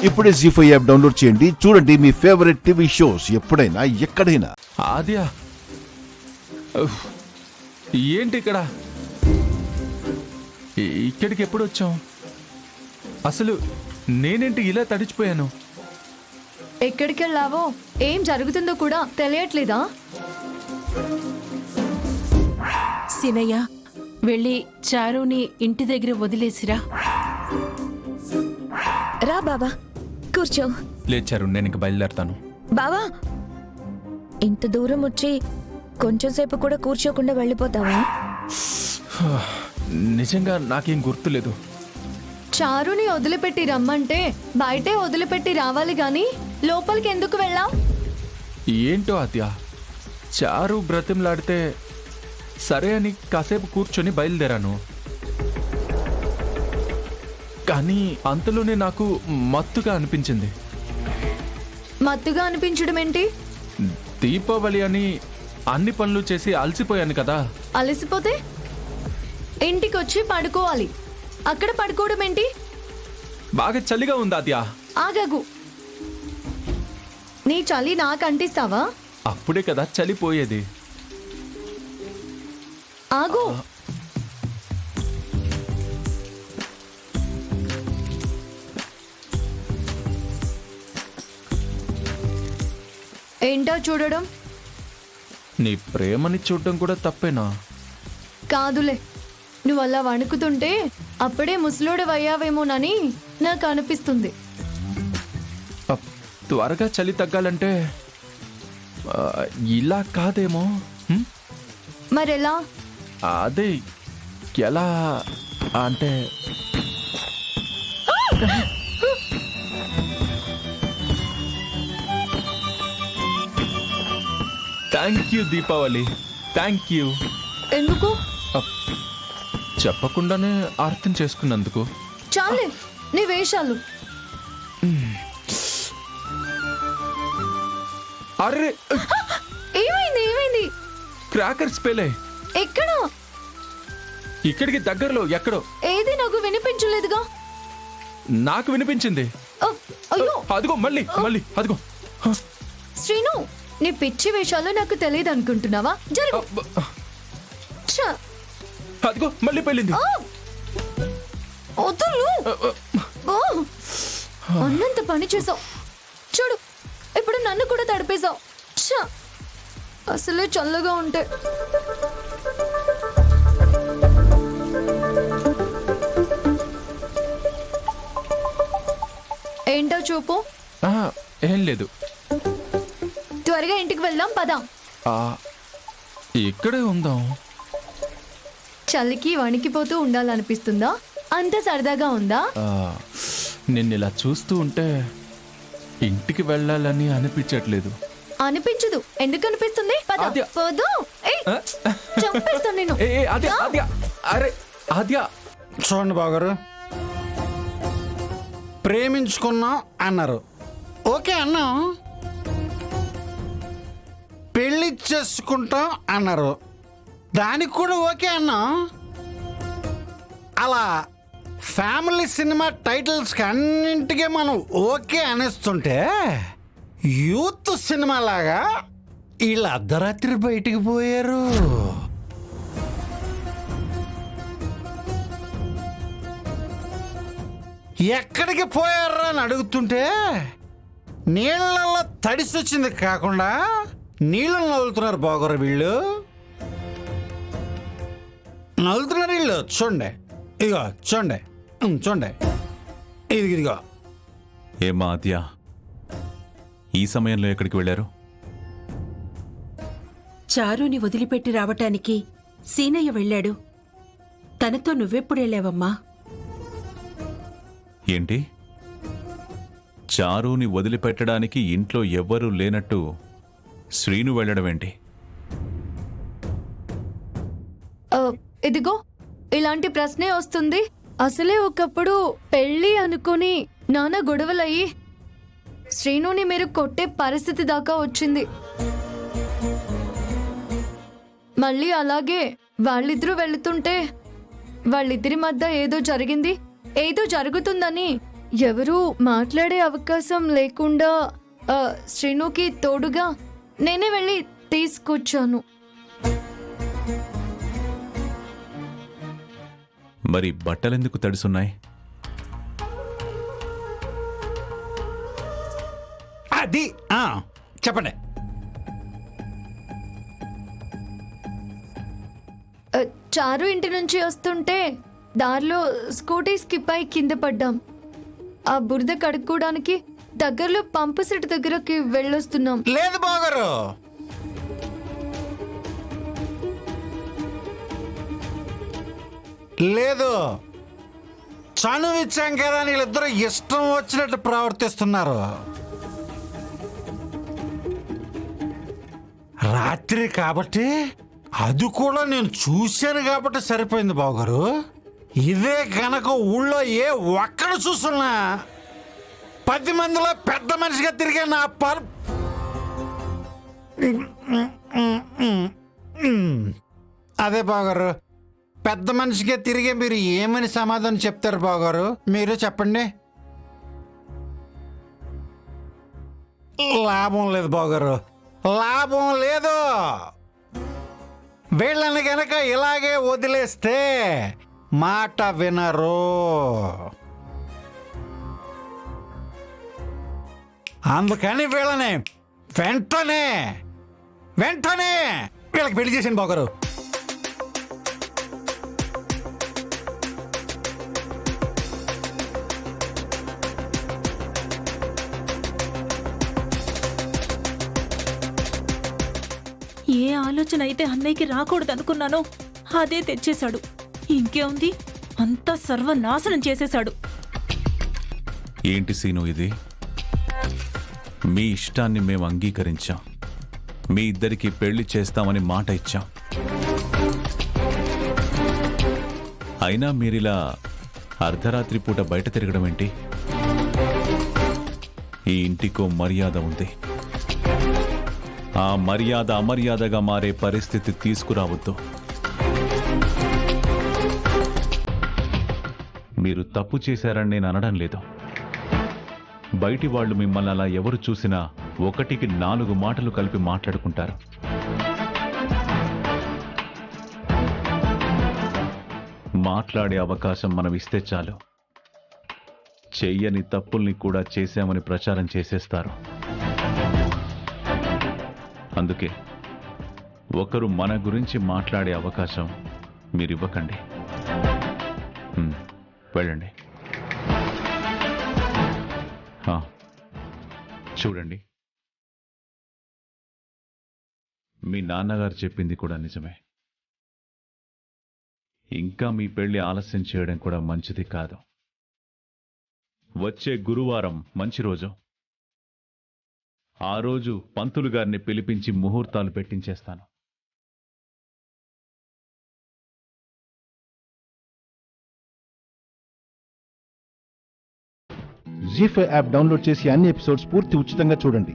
ఇప్పుడే జీ5 app download చేయండి. చూడండి మీ ఫేవరెట్ టీవీ షోస్ ఎప్పుడైనా ఎక్కడైనా. ఆద్య, ఏంటి ఇక్కడ? ఇక్కడికి ఎప్పుడు వచ్చాం? అసలు నేనేంటి ఇలా తడిచిపోయాను? ఎక్కడికి వెళ్ళావో ఏం జరుగుతుందో కూడా తెలియట్లేదా? సినయ్య, వెళ్ళి చారుని ఇంటి దగ్గర వదిలేసిరా. రా బావా, కూర్చో. లేచారు, నేను ఇంక బయలుదేరతాను. బావా, ఇంత దూరం వచ్చి కొంచెం సేపు కూడా కూర్చోకుండా వెళ్ళిపోతావా? నిజంగా నాకేం గుర్తులేదు. చారుని వదిలిపెట్టి రమ్మంటే బయటే వదిలిపెట్టి రావాలి గాని లోపలికి ఎందుకు వెళ్ళావు? ఏంటో ఆద్య, చారు బ్రతిమలాడితే సరే అని కాసేపు కూర్చొని బయలుదేరాను. కానీ అంతలోనే నాకు మత్తుగా అనిపించింది. మత్తుగా అనిపించడం ఏంటి? దీపావళి అని అన్ని పనులు చేసి అలసిపోయాను కదా. అలసిపోతే ఇంటికి వచ్చి పడుకోవాలి. అక్కడ పడుకోవడం ఏంటి? బాగా చలిగా ఉంది ఆద్య. ఆగగు, నీ చలి నాకు అంటిస్తావా? అప్పుడే కదా చలిపోయేది. ఆగు. ఏంటో చూడడం? నీ ప్రేమని చూడడం కూడా తప్పేనా? కాదులే, నువ్వు అలా వణుకుతుంటే అప్పుడే ముసలోడవయ్యావేమోనని నాకు అనిపిస్తుంది. త్వరగా చలి తగ్గాలంటే ఇలా కాదేమో. మరెలా? అదే ఎలా అంటే thank you Deepavali, thank you. ఎందుకు? చెప్పకుండానే అర్థం చేసుకున్నందుకు. చాలే నీ వేషాలు. అరే, ఏమైంది? ఏమైంది? క్రాకర్స్ పేలే. ఎక్కడ? ఇక్కడికి దగ్గరలో ఎక్కడో. ఏది నాకు వినిపించలేదుగా. నాకు వినిపించింది. అయ్యో, అదిగో మళ్ళీ మళ్ళీ అదిగో. శ్రీను, నీ పిచ్చి వేషాలు నాకు తెలియదు అనుకుంటున్నావా? జరుగు. ఛ! అదిగో మళ్ళీ పెళ్ళింది. వదులు. అన్నంత పని చేసావు చూడు, ఇప్పుడు నన్ను కూడా తడిపేశావు. ఛ! అసలే చల్లగా ఉంటే. ఏంటో చూపు. ఏం లేదు. త్వరగా ఇంటికి వెళ్దాం, పదా. ఇక్కడే ఉందాం. చలికి వణికిపోతూ ఉండాలనిపిస్తుందా? అంత సరదాగా ఉందా? నిన్ను ఇలా చూస్తూ ఉంటే ఇంటికి వెళ్ళాలని అనిపించట్లేదు. అనిపించదు. ఎందుకు అనిపిస్తుంది? పద. ఆద్య. పోదు. ఏయ్, చంపేస్తాను నేను. అరే ఆద్య, చూడండి బాగారు, ప్రేమించుకున్నాం అన్నారు, ఓకే అన్నాం. పెళ్లి చేసుకుంటాం అన్నారు, దానికి కూడా ఓకే అన్నాం. అలా ఫ్యామిలీ సినిమా టైటిల్స్కి అన్నింటికీ మనం ఓకే అనేస్తుంటే యూత్ సినిమా లాగా వీళ్ళు అర్ధరాత్రి బయటికి పోయారు. ఎక్కడికి పోయారా అని అడుగుతుంటే నీళ్ళల్లో తడిసి వచ్చింది కాకుండా నీళ్ళు నవ్వులుతున్నారు బాగోరు వీళ్ళు. నవ్వులుతున్నారు వీళ్ళు. చూడండి, ఇదిగో చూడండి, చూడండి, ఇదిగో. ఏమా ఆద్య, ఈ సమయంలో ఎక్కడికి వెళ్ళారు? చారుని వదిలిపెట్టి రావటానికి సీనయ్య వెళ్ళాడు. తనతో నువ్వెప్పుడు వెళ్ళావమ్మా? ఏంటి, చారుని వదిలిపెట్టడానికి ఇంట్లో ఎవ్వరూ లేనట్టు శ్రీను వెళ్ళడమేంటి? ఇదిగో ఇలాంటి ప్రశ్నే వస్తుంది. అసలే ఒకప్పుడు పెళ్ళి అనుకుని నాన్న గొడవలయ్యి శ్రీనుని మీరు కొట్టే పరిస్థితి దాకా వచ్చింది. మళ్ళీ అలాగే వాళ్ళిద్దరూ వెళుతుంటే వాళ్ళిద్దరి మధ్య ఏదో జరిగింది, ఏదో జరుగుతుందని ఎవరూ మాట్లాడే అవకాశం లేకుండా శ్రీనుకి తోడుగా నేనే వెళ్ళి తీసుకొచ్చాను. మరి బట్టలెందుకు తడిసున్నాయి? అది చెప్పండి. చారు ఇంటి నుంచి వస్తుంటే దారిలో స్కూటీ స్కిప్ అయి కింద పడ్డాం. ఆ బురద కడుక్కోవడానికి దగ్గరలో పంపు సెట్ దగ్గరకి వెళ్ళొస్తున్నాం. లేదు బాగారు, లేదు. చనువు ఇచ్చాం కదా అని వీళ్ళిద్దరూ ఇష్టం వచ్చినట్టు ప్రవర్తిస్తున్నారు. రాత్రి కాబట్టి అది కూడా నేను చూశాను కాబట్టి సరిపోయింది బావగారు. ఇదే కనుక ఊళ్ళో ఏ ఒక్కడు చూస్తున్నా 10 మందిలో పెద్ద మనిషిగా తిరిగే నా అదే బావగారు, పెద్ద మనిషిగా తిరిగే మీరు ఏమని సమాధానం చెప్తారు బావగారు? మీరు చెప్పండి. లాభం లేదు బావగారు, లాభం లేదు. వీళ్ళని గనక ఇలాగే వదిలేస్తే మాట వినరు. అందుకని వీళ్ళని వెంటనే వీళ్ళకి పెళ్లి చేసాను బాగారు. ఏ ఆలోచన అయితే అన్నయ్యకి రాకూడదు అనుకున్నానో అదే తెచ్చేశాడు. ఇంకేముంది, అంతా సర్వనాశనం చేసేశాడు. ఏంటి సీను ఇది? మీ ఇష్టాన్ని మేము అంగీకరించాం, మీ ఇద్దరికి పెళ్లి చేస్తామని మాట ఇచ్చాం. అయినా మీరిలా అర్ధరాత్రి పూట బయట తిరగడం ఏంటి? ఈ ఇంటికో మర్యాద ఉంది. ఆ మర్యాద అమర్యాదగా మారే పరిస్థితి తీసుకురావద్దు. మీరు తప్పు చేశారని నేను అనడం లేదు. బయటి వాళ్ళు మిమ్మల్ని అలా ఎవరు చూసినా 1కి 4 మాటలు కలిపి మాట్లాడుకుంటారు. మాట్లాడే అవకాశం మనం ఇస్తే చాలు, చెయ్యని తప్పుల్ని కూడా చేశామని ప్రచారం చేసేస్తారు. అందుకే ఒకరు మన గురించి మాట్లాడే అవకాశం మీరివ్వకండి. వెళ్ళండి. చూడండి, మీ నాన్నగారు చెప్పింది కూడా నిజమే. ఇంకా మీ పెళ్లి ఆలస్యం చేయడం కూడా మంచిది కాదు. వచ్చే గురువారం మంచి రోజు. ఆ రోజు పంతులు గారిని పిలిపించి ముహూర్తాలు పెట్టించేస్తాను. జీ5 యాప్ డౌన్లోడ్ చేసి అన్ని ఎపిసోడ్స్ పూర్తి ఉచితంగా చూడండి.